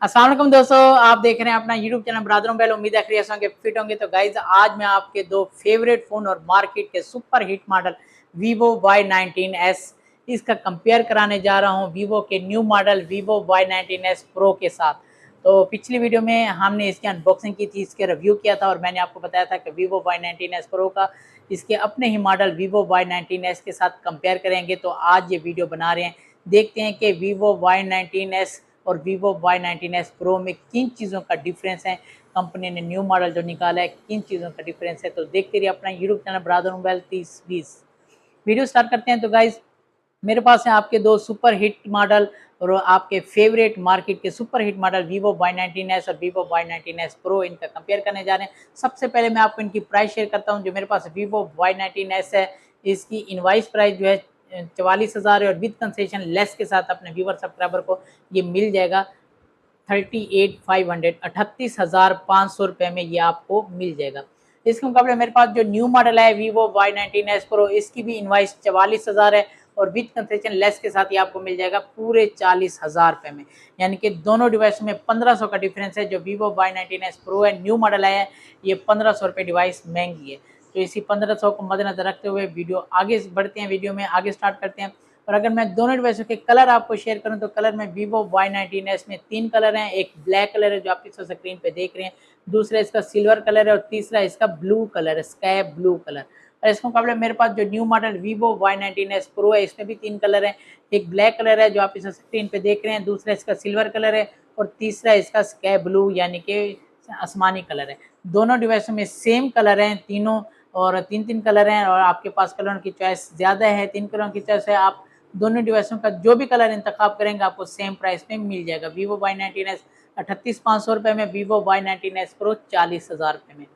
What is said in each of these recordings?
अस्सलाम वालेकुम दोस्तों, आप देख रहे हैं अपना यूट्यूब चैनल ब्रादर मोबाइल। उम्मीद है खैरियत होंगे, फिट होंगे। तो गाइज आज मैं आपके दो फेवरेट फ़ोन और मार्केट के super hit model Vivo Y19s इसका कंपेयर कराने जा रहा हूं Vivo के new model Vivo Y19s Pro के साथ। तो पिछली वीडियो में हमने इसकी अनबॉक्सिंग की थी, इसके रिव्यू किया था और मैंने आपको बताया था कि Vivo Y19s Pro का इसके अपने ही मॉडल Vivo Y19s के साथ कंपेयर करेंगे। तो आज ये वीडियो बना रहे हैं, देखते हैं कि Vivo Y19s और Vivo Y19s Pro में किन चीज़ों का डिफरेंस है। कंपनी ने न्यू मॉडल जो निकाला है, किन चीज़ों का डिफरेंस है। तो देखते रहिए अपना YouTube channel brother mobile 3020। Video start करते हैं। तो गाइज मेरे पास है आपके दो सुपर हिट मॉडल और आपके फेवरेट मार्केट के super hit model Vivo Y19s और Vivo Y19s Pro, इनका कंपेयर करने जा रहे हैं। सबसे पहले मैं आपको इनकी प्राइस शेयर करता हूं। जो मेरे पास Vivo Y19s है, इसकी इनवाइस प्राइस जो है 44,000 है और विद कंसेशन लेस के साथ अपने व्यूवर सब्सक्राइबर को ये मिल जाएगा 38,500 38,500 रुपये में ये आपको मिल जाएगा। इसके मुकाबले मेरे पास जो न्यू मॉडल है Vivo Y19s Pro, इसकी भी इनवाइस 44,000 है और विद कंसेशन लेस के साथ ये आपको मिल जाएगा पूरे 40,000 रुपये में। यानी कि दोनों डिवाइस में 1500 का डिफरेंस है। जो Vivo Y19s Pro है, न्यू मॉडल है, ये 1500 रुपये डिवाइस महंगी है। तो इसी 1500 को मद्देनजर रखते हुए वीडियो आगे बढ़ते हैं, वीडियो में आगे स्टार्ट करते हैं। और अगर मैं दोनों डिवाइसों के कलर आपको शेयर करूं तो कलर में Vivo Y19s में 3 कलर हैं। एक ब्लैक कलर है जो आप इस स्क्रीन पे देख रहे हैं, दूसरा इसका सिल्वर कलर है और तीसरा इसका ब्लू कलर है, स्काई ब्लू कलर। और इसके मुकाबले मेरे पास जो new model Vivo Y19s Pro है, इसमें भी 3 कलर हैं। एक ब्लैक कलर है जो आप इस स्क्रीन पे देख रहे हैं, दूसरा इसका सिल्वर कलर है और तीसरा इसका स्काई ब्लू यानी कि आसमानी कलर है। दोनों डिवाइसों में सेम कलर हैं तीनों, और 3-3 कलर हैं और आपके पास कलरों की चॉइस ज़्यादा है, 3 कलरों की चॉइस है। आप दोनों डिवाइसों का जो भी कलर इंतखाब करेंगे आपको सेम प्राइस में मिल जाएगा। Vivo Y19s 38,500 रुपये में, Vivo Y19s Pro 40,000 रुपये में।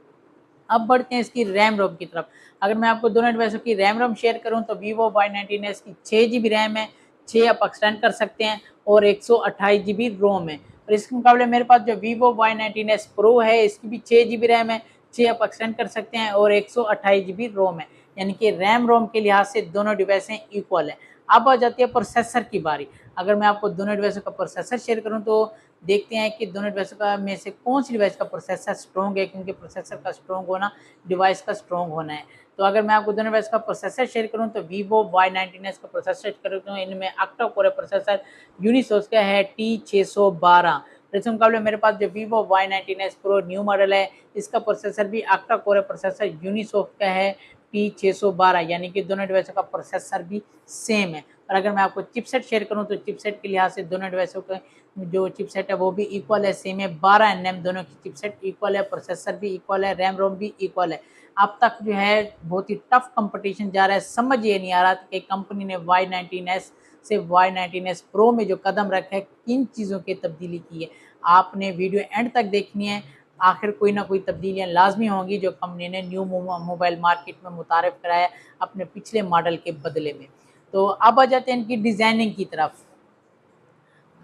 अब बढ़ते हैं इसकी रैम रोम की तरफ। अगर मैं आपको दोनों डिवाइसों की रैम रोम शेयर करूं तो Vivo Y19s की 6 GB रैम है, 6 आप एक्सटेंड कर सकते हैं और 128 GB रोम है। और इसके मुकाबले मेरे पास जो Vivo Y19s Pro है, इसकी भी 6 GB रैम है, 6 आप एक्सटेंड कर सकते हैं और 128 GB रोम है। यानी कि रैम रोम के लिहाज से दोनों डिवाइसें इक्वल है। अब आ जाती है प्रोसेसर की बारी। अगर मैं आपको दोनों डिवाइसों का प्रोसेसर शेयर करूं तो देखते हैं कि दोनों डिवाइसों का में से कौन सी डिवाइस का प्रोसेसर स्ट्रॉन्ग है, क्योंकि प्रोसेसर का स्ट्रॉन्ग होना डिवाइस का स्ट्रॉन्ग होना है। तो अगर मैं आपको दोनों डिवाइस का प्रोसेसर शेयर करूं तो Vivo Y19s का प्रोसेसर शेयर करूं तो इनमें ऑक्टा कोर प्रोसेसर यूनिसोच का है T612। इसके मुकाबले मेरे पास जो Vivo Y19s Pro new model है, इसका प्रोसेसर भी ऑक्टा कोर प्रोसेसर यूनिसोच का है T612। यानी कि दोनों डिवाइसों का प्रोसेसर भी सेम है। और अगर मैं आपको चिपसेट शेयर करूं तो चिपसेट के लिहाज से दोनों डिवाइसों का जो चिपसेट है वो भी इक्वल है, सेम है। 12 nm दोनों की चिपसेट इक्वल है, प्रोसेसर भी इक्वल है, रैम रोम भी इक्वल है। अब तक जो है बहुत ही टफ कंपटीशन जा रहा है। समझ ये नहीं आ रहा कि कंपनी ने Y19s से Y19s Pro में जो कदम रखा है, किन चीज़ों की तब्दीली की है। आपने वीडियो एंड तक देखनी है, आखिर कोई ना कोई तब्दीलियाँ लाजमी होंगी जो कंपनी ने न्यू मोबाइल मार्केट में मुतारिफ कराया अपने पिछले मॉडल के बदले में। तो अब आ जाते हैं इनकी डिज़ाइनिंग की तरफ।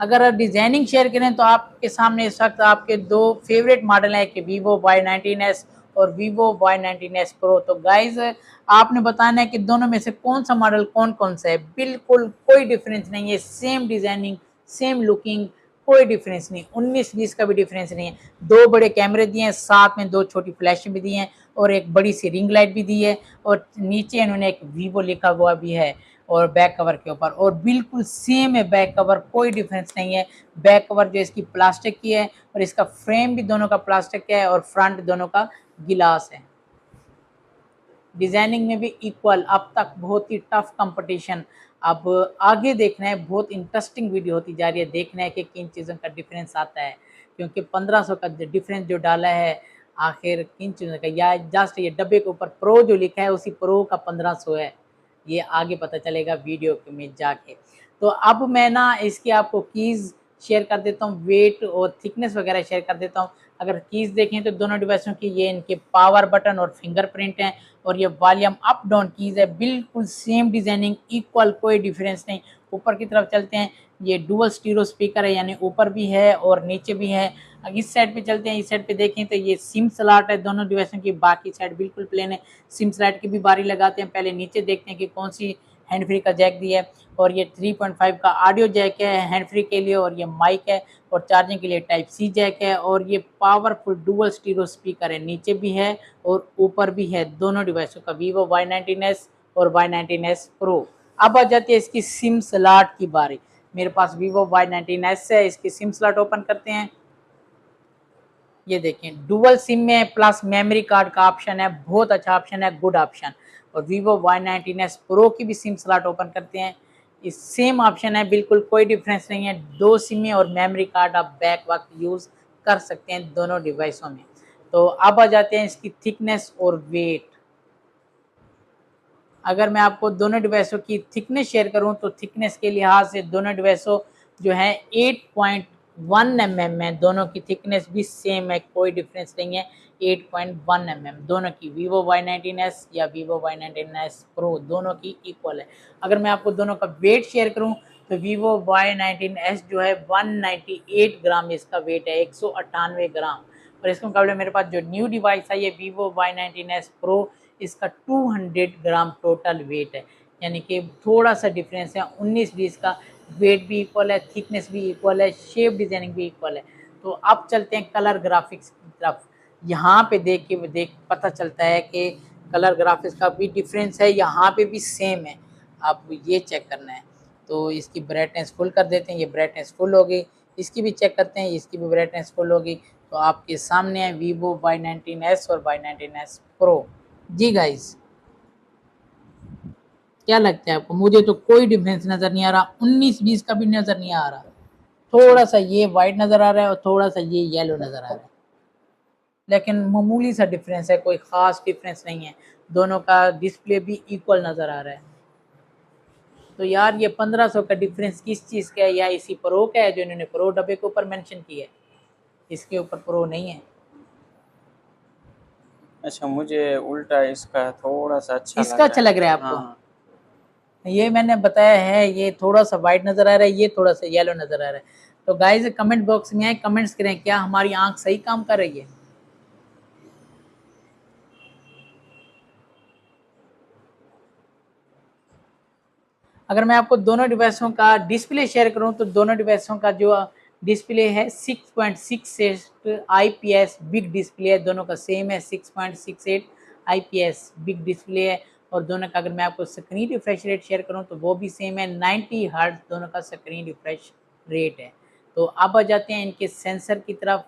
अगर डिज़ाइनिंग शेयर करें तो आपके सामने इस वक्त आपके दो फेवरेट मॉडल हैं कि Vivo Y19s और Vivo Y19s Pro। तो गाइज आपने बताना है कि दोनों में से कौन सा मॉडल कौन कौन सा है। बिल्कुल कोई डिफरेंस नहीं है, सेम डिज़ाइनिंग, सेम लुकिंग, कोई डिफरेंस नहीं, 19-20 का भी डिफरेंस नहीं है। दो बड़े कैमरे दिए हैं, साथ में दो छोटी फ्लैश भी दी हैं और एक बड़ी सी रिंग लाइट भी दी है और नीचे इन्होंने एक Vivo लिखा हुआ भी है और बैक कवर के ऊपर, और बिल्कुल सेम है बैक कवर, कोई डिफरेंस नहीं है। बैक कवर जो इसकी प्लास्टिक की है और इसका फ्रेम भी दोनों का प्लास्टिक का है और फ्रंट दोनों का गिलास है। डिज़ाइनिंग में भी इक्वल। अब तक बहुत ही टफ कंपटीशन, अब आगे देखना है, बहुत इंटरेस्टिंग वीडियो होती जा रही है। देखना है कि किन चीज़ों का डिफरेंस आता है, क्योंकि 1500 का डिफरेंस जो डाला है आखिर किन चीज़ों का, या जस्ट ये डब्बे के ऊपर प्रो जो लिखा है उसी प्रो का 1500 है, ये आगे पता चलेगा वीडियो में जाके। तो अब मैं ना इसकी आपको कीज़ शेयर कर देता हूँ, वेट और थिकनेस वगैरह शेयर कर देता हूँ। अगर कीज़ देखें तो दोनों डिवाइसों की ये इनके पावर बटन और फिंगरप्रिंट हैं और ये वॉल्यूम अप डाउन कीज़ है, बिल्कुल सेम डिज़ाइनिंग, इक्वल, कोई डिफरेंस नहीं। ऊपर की तरफ चलते हैं, ये डुअल स्टीरियो स्पीकर है, यानी ऊपर भी है और नीचे भी है। इस साइड पे चलते हैं, इस साइड पे देखें तो ये सिम स्लॉट है दोनों डिवाइसों की, बाकी साइड बिल्कुल प्लेन है। सिम स्लॉट की भी बारी लगाते हैं, पहले नीचे देखते हैं कि कौन सी हैंड फ्री का जैक दिया है, और ये 3.5 का ऑडियो जैक है हैंड फ्री के लिए, और ये माइक है, और चार्जिंग के लिए टाइप सी जैक है, और ये पावरफुल डुअल स्टीरियो स्पीकर है, नीचे भी है और ऊपर भी है दोनों डिवाइसों का, Vivo Y19s और Y19s Pro। अब आ जाती है इसकी सिम स्लॉट की बारी। मेरे पास Vivo Y19s है, इसकी सिम स्लॉट ओपन करते हैं। ये देखें डुअल सिम में प्लस मेमोरी कार्ड का ऑप्शन है, बहुत अच्छा ऑप्शन है, गुड ऑप्शन। और Vivo Y19s Pro की भी सिम स्लॉट ओपन करते हैं, इस सेम ऑप्शन है, बिल्कुल कोई डिफरेंस नहीं है, दो सिमें और मेमोरी कार्ड आप बैक वक्त यूज़ कर सकते हैं दोनों डिवाइसों में। तो अब आ जाते हैं इसकी थिकनेस और वेट। अगर मैं आपको दोनों डिवाइसों की थिकनेस शेयर करूं तो थिकनेस के लिहाज से दोनों डिवाइसों जो है 8.1 mm है, दोनों की थिकनेस भी सेम है, कोई डिफरेंस नहीं है, 8.1 mm दोनों की, Vivo Y19s या Vivo Y19s Pro दोनों की इक्वल है। अगर मैं आपको दोनों का वेट शेयर करूं तो Vivo Y19s जो है 198 ग्राम इसका वेट है, 198 ग्राम। और इसके मुकाबले मेरे पास जो न्यू डिवाइस है ये Vivo Y19s Pro, इसका 200 ग्राम टोटल वेट है, यानी कि थोड़ा सा डिफरेंस है, 19-20 का वेट भी इक्वल है, थिकनेस भी इक्वल है, शेप डिजाइनिंग भी इक्वल है। तो अब चलते हैं कलर ग्राफिक्स की तरफ। यहाँ पे देख पता चलता है कि कलर ग्राफिक्स का भी डिफरेंस है, यहाँ पे भी सेम है, आप ये चेक करना है। तो इसकी ब्राइटनेस फुल कर देते हैं, ये ब्राइटनेस फुल हो गई, इसकी भी चेक करते हैं, इसकी भी ब्राइटनेस फुल होगी। तो आपके सामने है Vivo Y19s और Y19s Pro। जी गाइस, क्या लगता है आपको? मुझे तो कोई डिफरेंस नजर नहीं आ रहा, 19-20 का भी नजर नहीं आ रहा, थोड़ा सा ये वाइट नजर आ रहा है और थोड़ा सा ये येलो नजर आ रहा है, लेकिन मामूली सा डिफरेंस है, कोई खास डिफरेंस नहीं है, दोनों का डिस्प्ले भी इक्वल नजर आ रहा है। तो यार ये 1500 का डिफरेंस किस चीज़ का है? या इसी प्रो का है जो इन्होंने प्रो डब्बे के ऊपर मेंशन किया है, इसके ऊपर प्रो नहीं है। अच्छा, मुझे उल्टा इसका थोड़ा सा इसका अच्छा लग रहा है आपको? हाँ। ये मैंने बताया है, ये थोड़ा सा वाइट नजर आ रहा है, ये थोड़ा सा येलो नजर आ रहा है। तो गाइस कमेंट बॉक्स में आए, कमेंट्स करें क्या हमारी आंख सही काम कर रही है। अगर मैं आपको दोनों डिवाइसों का डिस्प्ले शेयर करूं तो दोनों डिवाइसों का जो डिस्प्ले है 6.68 IPS बिग डिस्प्ले है, दोनों का सेम है, 6.68 IPS बिग डिस्प्ले है। और दोनों का अगर मैं आपको स्क्रीन रिफ्रेश रेट शेयर करूं तो वो भी सेम है, 90 हर्ट्ज दोनों का स्क्रीन रिफ्रेश रेट है। तो अब आ जाते हैं इनके सेंसर की तरफ,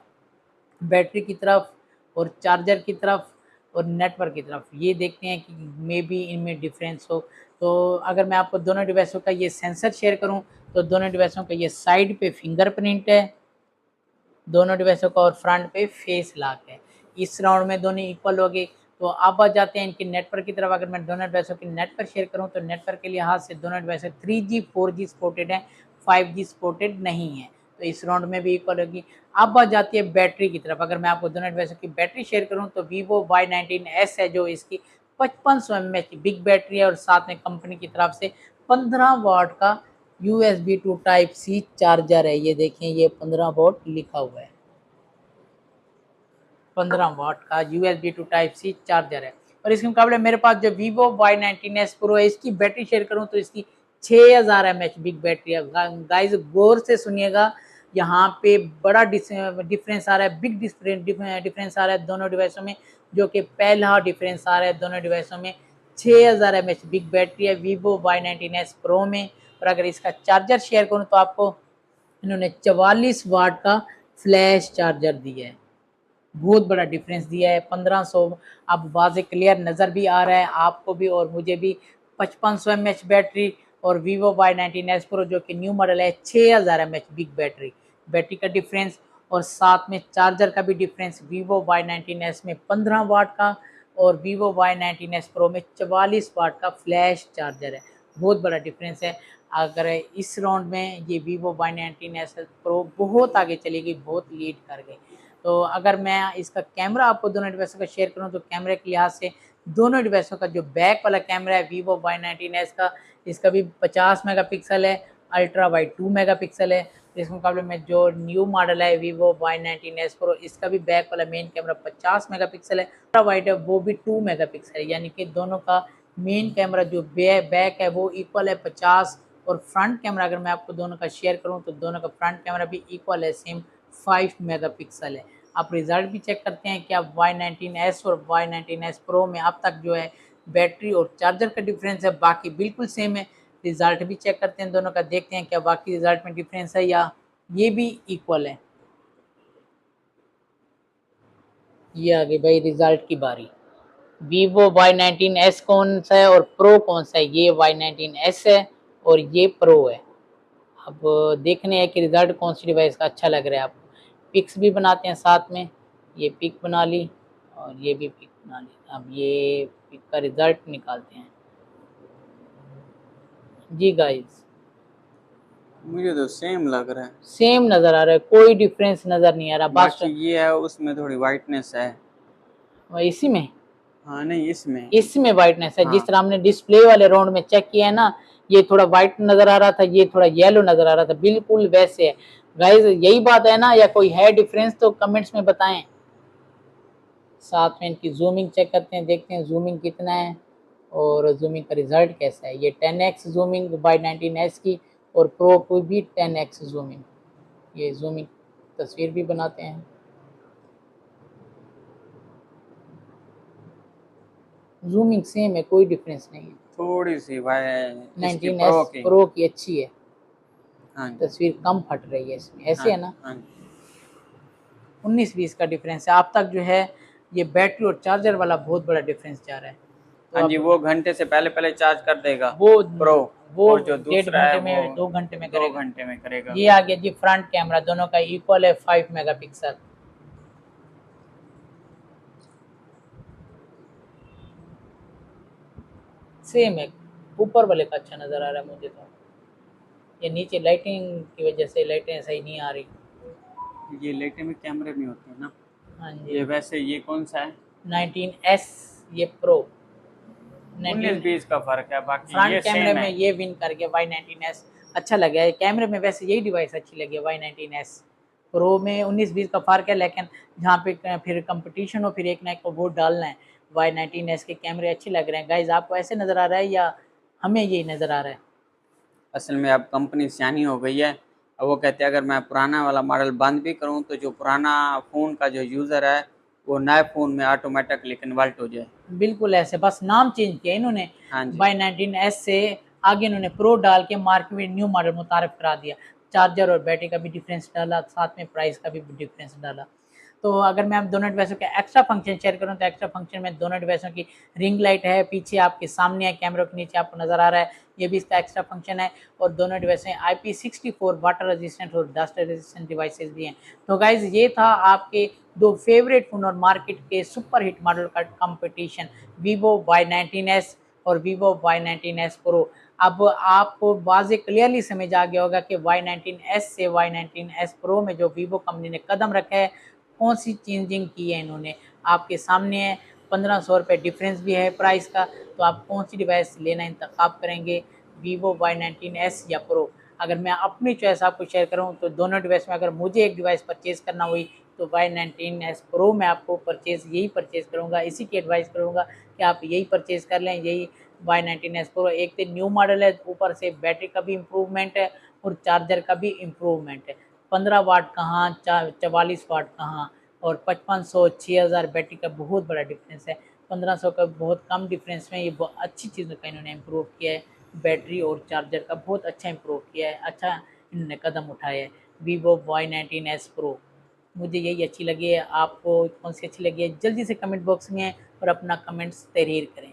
बैटरी की तरफ, और चार्जर की तरफ, और नेटवर्क की तरफ। ये देखते हैं कि मे बी इनमें डिफरेंस हो। तो अगर मैं आपको दोनों डिवाइसों का ये सेंसर शेयर करूं तो दोनों डिवाइसों का ये साइड पे फिंगरप्रिंट है दोनों डिवाइसों का, और फ्रंट पे फेस लॉक है। इस राउंड में दोनों इक्वल हो गए। तो अब आ जाते हैं इनके नेटवर्क की तरफ। अगर मैं दोनों डिवाइसों की नेटवर्क शेयर करूं तो नेटवर्क के लिहाज से दोनों डिवाइस 3G 4G सपोर्टेड है, 5G सपोर्टेड नहीं है, तो इस राउंड में भी इक्वल होगी। अब आ जाती है बैटरी की तरफ। अगर मैं आपको दोनों डिवाइसों की बैटरी शेयर करूं तो Vivo Y19s है जो इसकी 5500 mAh बिग बैटरी है, और साथ में कंपनी की तरफ से 15 वाट का USB to type C charger है। ये देखें, ये 15 वाट लिखा हुआ है, 15 वाट का USB to type C charger है। और इसके मुकाबले मेरे पास जो Vivo Y19s Pro है, इसकी बैटरी शेयर करूं तो इसकी 6000 mAh बिग बैटरी है। गाइस गौर से सुनिएगा, यहाँ पे बड़ा डिफरेंस आ रहा है, बिग डिफरेंस आ रहा है दोनों डिवाइसों में, जो कि पहला डिफरेंस आ रहा है दोनों डिवाइसों में। 6000 mAh बिग बैटरी है Vivo Y19s Pro में। और अगर इसका चार्जर शेयर करूँ तो आपको इन्होंने 44 वाट का फ्लैश चार्जर दिया है, बहुत बड़ा डिफरेंस दिया है। 1500 अब वाज़े क्लियर नज़र भी आ रहा है आपको भी और मुझे भी। 5500 mAh बैटरी, और Vivo Y19s Pro जो कि न्यू मॉडल है 6000 mAh बिग बैटरी, बैटरी का डिफरेंस। और साथ में चार्जर का भी डिफरेंस, Vivo Y19s में 15 वाट का और Vivo Y19s Pro में 44 वाट का फ्लैश चार्जर है, बहुत बड़ा डिफरेंस है। अगर इस राउंड में ये Vivo Y19s Pro बहुत आगे चलेगी, बहुत लीड कर गई। तो अगर मैं इसका कैमरा आपको दोनों डिवाइसों का शेयर करूं तो कैमरे के लिहाज से दोनों डिवाइसों का जो बैक वाला कैमरा है Vivo Y19s का, इसका भी 50 मेगापिक्सल है, अल्ट्रा वाइड 2 मेगापिक्सल है। इस मुकाबले में जो न्यू मॉडल है Vivo Y19s Pro, इसका भी बैक वाला मेन कैमरा 50 मेगापिक्सल है, अल्ट्रा वाइड है वो भी 2 मेगापिक्सल है, यानी कि दोनों का मेन कैमरा जो बैक है वो इक्वल है 50, और फ्रंट कैमरा अगर मैं आपको दोनों का शेयर करूं तो दोनों का फ्रंट कैमरा भी इक्वल है, सेम 5 मेगापिक्सल है। आप रिजल्ट भी चेक करते हैं कि आप Y19s और Y19s Pro में अब तक जो है बैटरी और चार्जर का डिफरेंस है, बाकी बिल्कुल सेम है। रिजल्ट भी चेक करते हैं दोनों का, देखते हैं क्या बाकी रिजल्ट में डिफरेंस है या ये भी इक्वल है। ये आ गई भाई रिजल्ट की बारी। Vivo Y19s कौन सा है और Pro कौन सा है? ये Y19s है और ये Pro है। अब देखने हैं कि रिजल्ट कौन सी डिवाइस का अच्छा लग रहा है आपको। पिक्स भी बनाते हैं साथ में, ये पिक बना ली और ये भी पिक बना ली। अब ये पिक का रिजल्ट निकालते हैं जी गाइस। मुझे तो सेम लग रहा है। सेम नज़र आ रहा है, कोई डिफरेंस नज़र नहीं आ रहा। बस बाकी ये है उसमें थोड़ी वाइटनेस है। इसी में हाँ नहीं इसमें वाइटनेस है। हाँ। जिस तरह हमने डिस्प्ले वाले राउंड में चेक किया है ना, ये थोड़ा वाइट नजर आ रहा था, ये थोड़ा येलो नजर आ रहा था, बिल्कुल वैसे है गाइस। यही बात है ना, या कोई है डिफरेंस तो कमेंट्स में बताएं। साथ में इनकी जूमिंग चेक करते हैं, देखते हैं जूमिंग कितना है और जूमिंग का रिजल्ट कैसा है। ये 10x जूमिंग Y19s की और प्रो को भी 10x जूमिंग। ये जूमिंग तस्वीर भी बनाते हैं। जूमिंग सेम है, कोई डिफरेंस नहीं है। थोड़ी सी भाई इसकी 19s प्रो की। प्रो की अच्छी है, हाँ जी। तस्वीर कम फट रही है इसमें, ऐसे हाँ है ना। हाँ जी। 19-20 का डिफरेंस है। अब तक जो है ये बैटरी और चार्जर वाला बहुत बड़ा डिफरेंस जा रहा है। तो हाँ जी, अब वो घंटे से पहले पहले चार्ज कर देगा वो प्रो। वो और जो 1.5 दूसरा है घंटे वो में 2 घंटे में 2 करेगा। घंटे में करेगा। ये आ गया जी फ्रंट कैमरा, दोनों का इक्वल है 5 मेगापिक्सल। सेम है, ऊपर वाले का अच्छा नज़र आ रहा है मुझे तो। ये नीचे लाइटिंग की वजह से लाइटें सही नहीं आ रही। ये लेटे में कैमरे में होते हैं ना। हाँ जी। ये वैसे ये कौन सा है? 19s, ये प्रो। 19-20 का फर्क है, बाकी फ्रंट ये कैमरे सेम में है। ये विन कर गया Y19s। अच्छा लगा है कैमरे में, वैसे यही डिवाइस अच्छी लगी है Y19s। प्रो में 19-20 का फ़र्क है, लेकिन जहाँ पे फिर कंपटीशन हो फिर एक ना एक को वोट डालना है। Y19s के कैमरे अच्छे लग रहे हैं गाइज। आपको ऐसे नज़र आ रहा है या हमें यही नज़र आ रहा है? असल में अब कंपनी सियानी हो गई है। अब वो कहते हैं अगर मैं पुराना वाला मॉडल बंद भी करूं तो जो पुराना फ़ोन का जो यूज़र है वो नए फ़ोन में ऑटोमेटिकली कन्वर्ट हो जाए। बिल्कुल ऐसे, बस नाम चेंज किया इन्होंने। हाँ जी। Y19s से आगे इन्होंने प्रो डाल के मार्केट में न्यू मॉडल मुतारिफ करा दिया। चार्जर और बैटरी का भी डिफरेंस डाला, साथ में प्राइस का भी डिफरेंस डाला। तो अगर मैं आप दोनों डिवाइसों के एक्स्ट्रा फंक्शन शेयर करूं तो एक्स्ट्रा फंक्शन में दोनों डिवाइसों की रिंग लाइट है, पीछे आपके सामने है, कैमरे के नीचे आपको नज़र आ रहा है, ये भी इसका एक्स्ट्रा फंक्शन है। और दोनों डिवाइसें IP64 वाटर रेजिस्टेंट और डस्ट रेजिस्टेंट डिवाइसेस भी हैं। तो गाइज ये था आपके दो फेवरेट फ़ोन और मार्केट के सुपर हिट मॉडल का कंपटीशन, Vivo Y19s और Vivo Y19s Pro। अब आपको वाज़े क्लियरली समझ आ गया होगा कि Y19s से Y19s Pro में जो Vivo कंपनी ने कदम रखा है, कौन सी चेंजिंग की है इन्होंने। आपके सामने है, 1500 रुपये डिफरेंस भी है प्राइस का। तो आप कौन सी डिवाइस लेना इंतखाब करेंगे, Vivo Y19s या Pro? अगर मैं अपनी चॉइस आपको शेयर करूं तो दोनों डिवाइस में अगर मुझे एक डिवाइस परचेज़ करना हुई तो Y19s Pro मैं आपको यही परचेज़ करूंगा, इसी की एडवाइस करूंगा कि आप यही परचेज़ कर लें। यही Y19s Pro एक तो न्यू मॉडल है, ऊपर से बैटरी का भी इम्प्रूवमेंट है और चार्जर का भी इम्प्रूवमेंट है। 15 वाट कहाँ, 44 वाट कहाँ, और 5500 6000 बैटरी का बहुत बड़ा डिफरेंस है। 1500 का बहुत कम डिफरेंस में ये अच्छी चीज़ों का इन्होंने इम्प्रूव किया है। बैटरी और चार्जर का बहुत अच्छा इम्प्रूव किया है, अच्छा इन्होंने कदम उठाया है। Vivo Y19s Pro मुझे यही अच्छी लगी है। आपको कौन सी अच्छी लगी है जल्दी से कमेंट बॉक्स में और अपना कमेंट्स तहरीर करें।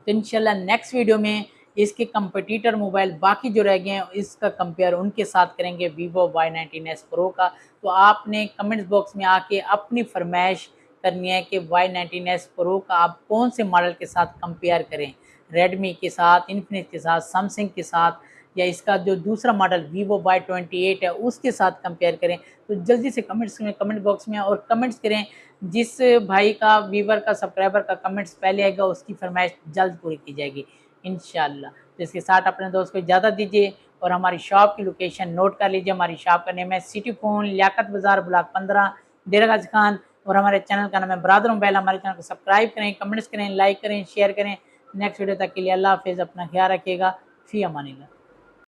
तो इंशाल्लाह नेक्स्ट वीडियो में इसके कंपटीटर मोबाइल बाकी जो रह गए हैं इसका कंपेयर उनके साथ करेंगे, Vivo Y19s Pro का। तो आपने कमेंट्स बॉक्स में आके अपनी फरमाइश करनी है कि Y19s Pro का आप कौन से मॉडल के साथ कंपेयर करें, रेडमी के साथ, इन्फिनिक्स के साथ, सैमसंग के साथ, या इसका जो दूसरा मॉडल Vivo Y28 है उसके साथ कंपेयर करें। तो जल्दी से कमेंट बॉक्स में और कमेंट्स करें। जिस भाई का, व्यूवर का, सब्सक्राइबर का कमेंट्स पहले आएगा उसकी फरमाइश जल्द पूरी की जाएगी इंशाल्लाह। तो इसके साथ अपने दोस्त को इजाज़त दीजिए और हमारी शॉप की लोकेशन नोट कर लीजिए। हमारी शॉप का नेम है सिटी फ़ोन, लियाकत बाज़ार, ब्लॉक 15, डेरा गाजी खान। और हमारे चैनल का नाम है ब्रादर मोबाइल। हमारे चैनल को सब्सक्राइब करें, कमेंट्स करें, लाइक करें, शेयर करें नेक्स्ट वीडियो तक के लिए अल्लाह हाफिज़, अपना ख्याल रखिएगा। फ़ी अमानिल्लाह।